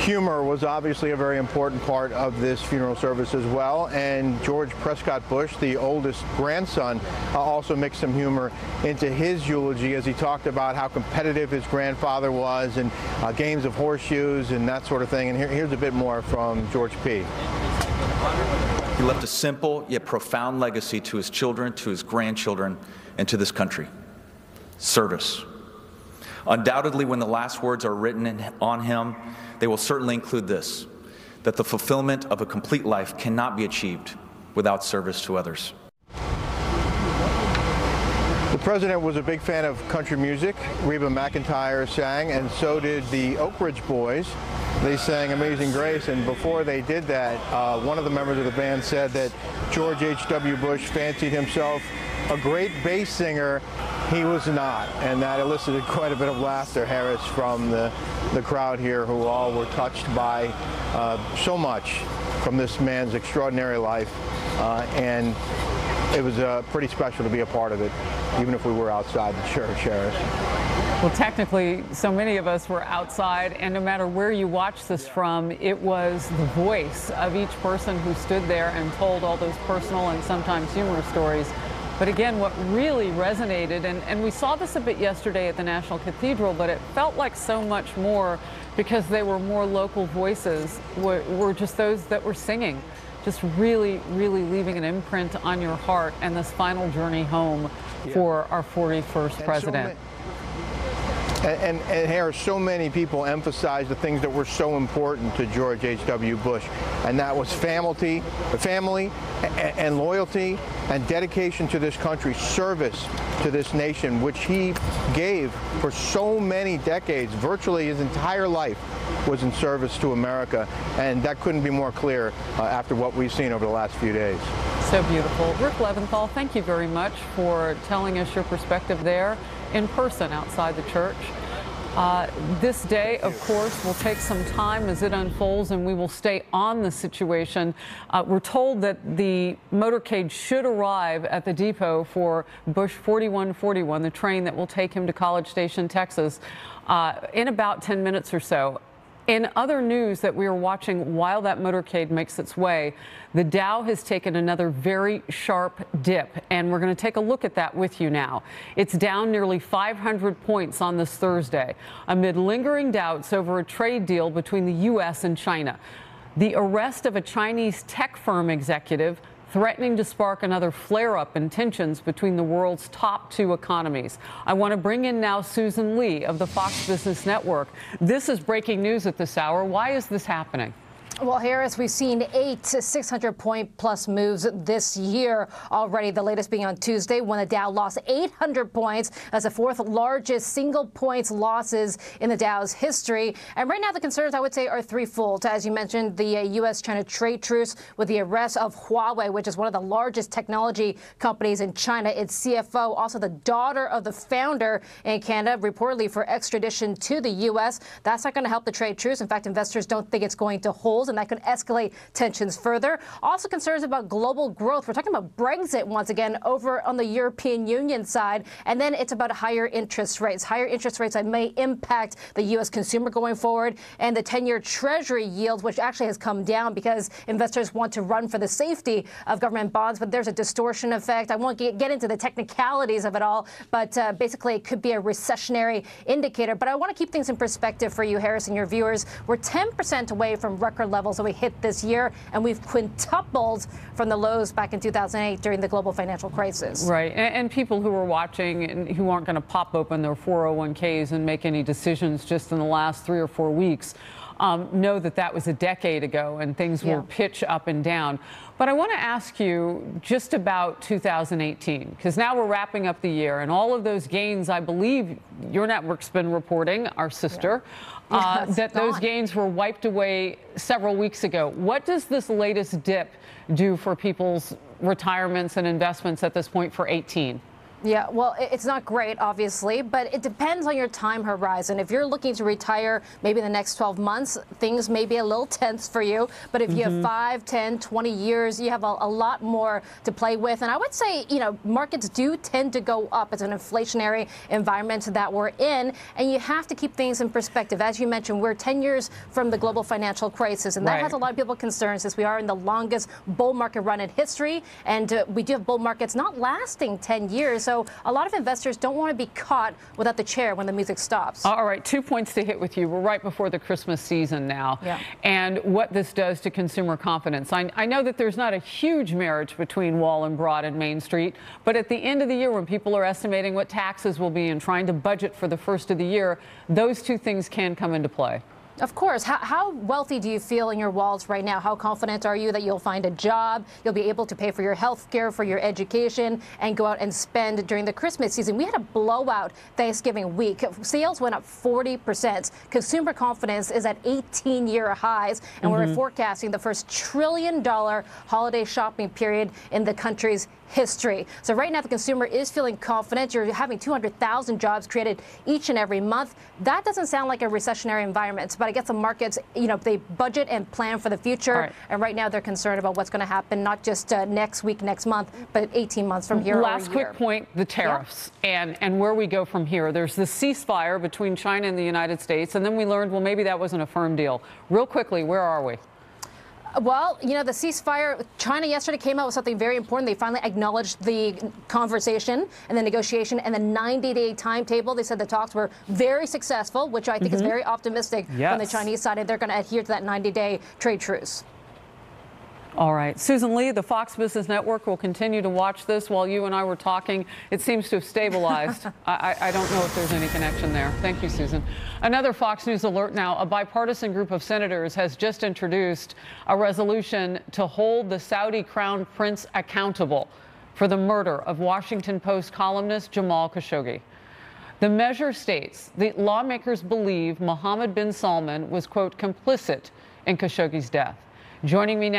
Humor was obviously a very important part of this funeral service as well, and George Prescott Bush, the oldest grandson, also mixed some humor into his eulogy as he talked about how competitive his grandfather was and games of horseshoes and that sort of thing. And here's a bit more from George P. He left a simple yet profound legacy to his children, to his grandchildren, and to this country: service. Undoubtedly, when the last words are written on him, they will certainly include this: that the fulfillment of a complete life cannot be achieved without service to others. The president was a big fan of country music. Reba McEntire sang, and so did the Oak Ridge Boys. They sang Amazing Grace, and before they did that, one of the members of the band said that George H.W. Bush fancied himself a great bass singer. He was not, and that elicited quite a bit of laughter, Harris, from the crowd here, who all were touched by so much from this man's extraordinary life, and it was pretty special to be a part of it, even if we were outside the church, Harris. Well, technically, so many of us were outside, and no matter where you watch this from, it was the voice of each person who stood there and told all those personal and sometimes humorous stories. But again, what really resonated, and we saw this a bit yesterday at the National Cathedral, but it felt like so much more because they were more local voices, were just those that were singing, just really, really leaving an imprint on your heart and this final journey home for our 41st president. And Harris, so many people emphasized the things that were so important to George H.W. Bush, and that was family and loyalty and dedication to this country, service to this nation, which he gave for so many decades. Virtually his entire life was in service to America, and that couldn't be more clear after what we've seen over the last few days. So beautiful. Rick Leventhal, thank you very much for telling us your perspective there in person outside the church. This day, of course, will take some time as it unfolds, and we will stay on the situation. We're told that the motorcade should arrive at the depot for Bush 4141, the train that will take him to College Station, Texas, in about 10 minutes or so. In other news that we are watching while that motorcade makes its way, the Dow has taken another very sharp dip, and we're going to take a look at that with you now. It's down nearly 500 points on this Thursday, amid lingering doubts over a trade deal between the U.S. and China. The arrest of a Chinese tech firm executive threatening to spark another flare-up in tensions between the world's top two economies. I want to bring in now Susan Lee of the Fox Business Network. This is breaking news at this hour. Why is this happening? Well, Harris, we've seen 8 600-point-plus moves this year already, the latest being on Tuesday when the Dow lost 800 points. That's the fourth largest single points losses in the Dow's history. And right now the concerns, I would say, are threefold. As you mentioned, the U.S.-China trade truce with the arrest of Huawei, which is one of the largest technology companies in China. Its CFO, also the daughter of the founder in Canada, reportedly for extradition to the U.S. That's not going to help the trade truce. In fact, investors don't think it's going to hold, and that could escalate tensions further. Also concerns about global growth. We're talking about Brexit once again over on the European Union side. And then it's about higher interest rates. Higher interest rates that may impact the U.S. consumer going forward, and the 10-year Treasury yield, which actually has come down because investors want to run for the safety of government bonds. But there's a distortion effect. I won't get into the technicalities of it all, but basically it could be a recessionary indicator. But I want to keep things in perspective for you, Harris, and your viewers. We're 10% away from record levels that we hit this year, and we've quintupled from the lows back in 2008 during the global financial crisis. Right, and people who are watching and who aren't going to pop open their 401ks and make any decisions just in the last 3 or 4 weeks know that that was a decade ago, and things will pitch up and down. But I want to ask you just about 2018, because now we're wrapping up the year, and all of those gains, I believe your network's been reporting, our sister, that those gains were wiped away several weeks ago. What does this latest dip do for people's retirements and investments at this point for 18? Yeah, well, it's not great, obviously, but it depends on your time horizon. If you're looking to retire maybe in the next 12 months, things may be a little tense for you. But if you have 5, 10, 20 years, you have a lot more to play with. And I would say, markets do tend to go up. It's an inflationary environment that we're in, and you have to keep things in perspective. As you mentioned, we're 10 years from the global financial crisis, and that has a lot of people concerned since we are in the longest bull market run in history, and we do have bull markets not lasting 10 years. So a lot of investors don't want to be caught without the chair when the music stops. All right, 2 points to hit with you. We're right before the Christmas season now, and what this does to consumer confidence. I know that there's not a huge marriage between Wall and Broad and Main Street, but at the end of the year when people are estimating what taxes will be and trying to budget for the first of the year, those two things can come into play. Of course. How wealthy do you feel in your wallets right now? How confident are you that you'll find a job, you'll be able to pay for your health care, for your education, and go out and spend during the Christmas season? We had a blowout Thanksgiving week. Sales went up 40%. Consumer confidence is at 18-year highs, and we're forecasting the first $1 trillion holiday shopping period in the country's history. So right now the consumer is feeling confident. You're having 200,000 jobs created each and every month. That doesn't sound like a recessionary environment, but I guess the markets, they budget and plan for the future. And right now they're concerned about what's going to happen, not just next week, next month, but 18 months from here. Last quick point, the tariffs and where we go from here. There's the ceasefire between China and the United States, and then we learned, well, maybe that wasn't a firm deal. Real quickly, where are we? Well, the ceasefire, China yesterday came out with something very important. They finally acknowledged the conversation and the negotiation and the 90-day timetable. They said the talks were very successful, which I think is very optimistic on the Chinese side, and they're going to adhere to that 90-day trade truce. All right. Susan Li, the Fox Business Network will continue to watch this. While you and I were talking, it seems to have stabilized. I don't know if there's any connection there. Thank you, Susan. Another Fox News alert now. A bipartisan group of senators has just introduced a resolution to hold the Saudi Crown Prince accountable for the murder of Washington Post columnist Jamal Khashoggi. The measure states the lawmakers believe Mohammed bin Salman was, quote, complicit in Khashoggi's death. Joining me now